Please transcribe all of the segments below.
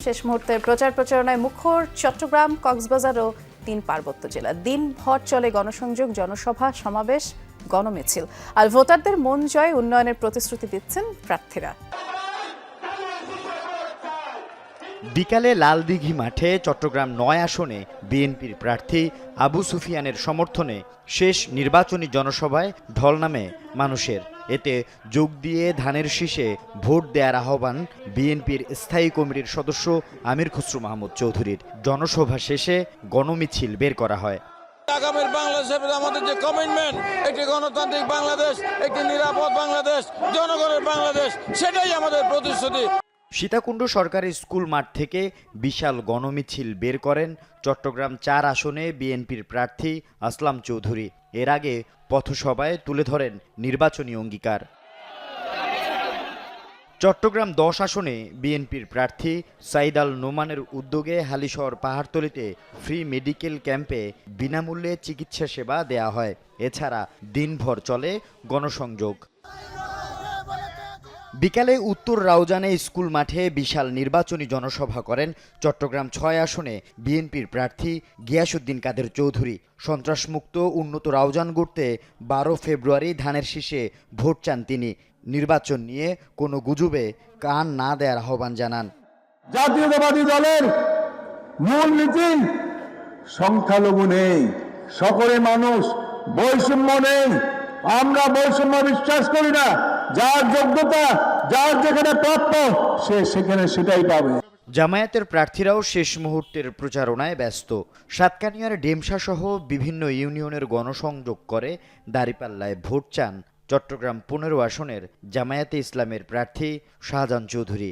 শেষ মুহূর্তের প্রচার প্রচারণায় মুখর চট্টগ্রাম, কক্সবাজার ও 3 পার্বত্য জেলা। দিনভর চলে গণসংযোগ, জনসভা, সমাবেশ, গণমিছিল। আর ভোটারদের মন জয়, উন্নয়নের প্রতিশ্রুতি দিচ্ছেন প্রার্থীরা। বিকালে লালদিঘি মাঠে চট্টগ্রাম ৯ আসনে বিএনপির প্রার্থী আবু সুফিয়ানের সমর্থনে শেষ নির্বাচনী জনসভায় ঢল নামে মানুষের। এতে যোগ দিয়ে ধানের শীষে ভোট দেওয়ার আহ্বান বিএনপির স্থায়ী কমিটির সদস্য আমির খসরু মাহমুদ চৌধুরীর। জনসভা শেষে গণমিছিল বের করা হয়। আগামীর বাংলাদেশের আমাদের যে কমিটমেন্ট, একটি গণতান্ত্রিক বাংলাদেশ, একটি নিরাপদ বাংলাদেশ, জনগণের বাংলাদেশ, সেটাই আমাদের প্রতিশ্রুতি। সীতাকুণ্ড সরকারি স্কুল মাঠ থেকে বিশাল গণমিছিল বের করেন চট্টগ্রাম ৪ আসনে বিএনপির প্রার্থী আসলাম চৌধুরী। এর আগে পথসভায় তুলে ধরেন নির্বাচনী অঙ্গীকার। চট্টগ্রাম ১০ আসনে বিএনপির প্রার্থী সাইদ আল নোমানের উদ্যোগে হালিশহর পাহাড়তলীতে ফ্রি মেডিকেল ক্যাম্পে বিনামূল্যে চিকিৎসা সেবা দেয়া হয়। এছাড়া দিনভর চলে গণসংযোগ। বিকালে উত্তর রাউজানে স্কুল মাঠে বিশাল নির্বাচনী জনসভা করেন চট্টগ্রাম ৬ আসনে বিএনপির প্রার্থী গিয়াসউদ্দিন কাদের চৌধুরী। সন্ত্রাসমুক্ত উন্নত রাউজান গড়তে ১২ ফেব্রুয়ারি ধানের শীষে ভোট চান তিনি। নির্বাচন নিয়ে কোনো গুজবে কান না দেওয়ার আহ্বান জানান। জাতীয়তাবাদী দলের মূল নীতি সংখ্যালঘু নেই, সকলে মানুষ, বৈষম্য নেই। আমরা বৈষম্য বিশ্বাস করি না। যার যোগ্যতা, যার যেখানে প্রাপ্য, সে সেখানে সেটাই পাবে। জামায়াতের প্রার্থীরাও শেষ মুহূর্তের প্রচারণায় ব্যস্ত। সাতকানিয়ার ডেমসা সহ বিভিন্ন ইউনিয়নের গণসংযোগ করে দাঁড়িপাল্লায় ভোট চান চট্টগ্রাম ১৫ আসনের জামায়াতে ইসলামের প্রার্থী শাহজাহান চৌধুরী।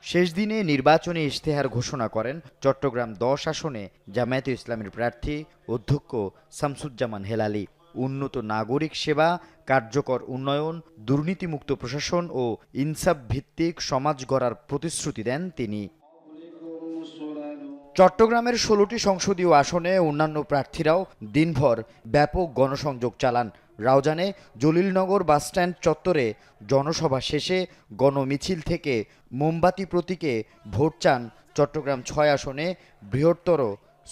শেষ দিনে নির্বাচনী ইশতেহার ঘোষণা করেন চট্টগ্রাম ১০ আসনে জামায়াতে ইসলামের প্রার্থী অধ্যক্ষ শামসুজ্জামান হেলালি। উন্নত নাগরিক সেবা, কার্যকর উন্নয়ন, দুর্নীতিমুক্ত প্রশাসন ও ইনসাফ ভিত্তিক সমাজ গড়ার প্রতিশ্রুতি দেন তিনি। চট্টগ্রামের ১৬টি সংসদীয় আসনে অন্যান্য প্রার্থীরাও দিনভর ব্যাপক গণসংযোগ চালান। রাউজানে জলিলনগর বাসস্ট্যান্ড চত্বরে জনসভা শেষে গণমিছিল থেকে মোমবাতি প্রতীকে ভোট চান চট্টগ্রাম ৬ আসনে বৃহত্তর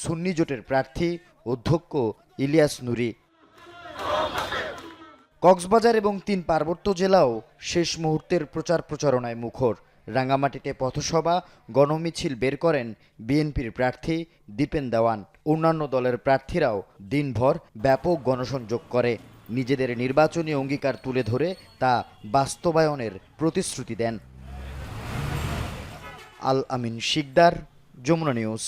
সুন্নি জোটের প্রার্থী অধ্যক্ষ ইলিয়াস নুরি। কক্সবাজার এবং ৩ পার্বত্য জেলাও শেষ মুহূর্তের প্রচার প্রচারণায় মুখর। রাঙ্গামাটিতে পথসভা, গণমিছিল বের করেন বিএনপির প্রার্থী দীপেন দেওয়ান। অন্যান্য দলের প্রার্থীরাও দিনভর ব্যাপক গণসংযোগ করে নিজেদের নির্বাচনী অঙ্গীকার তুলে ধরে তা বাস্তবায়নের প্রতিশ্রুতি দেন। আল আমিন শিকদার, যমুনা নিউজ।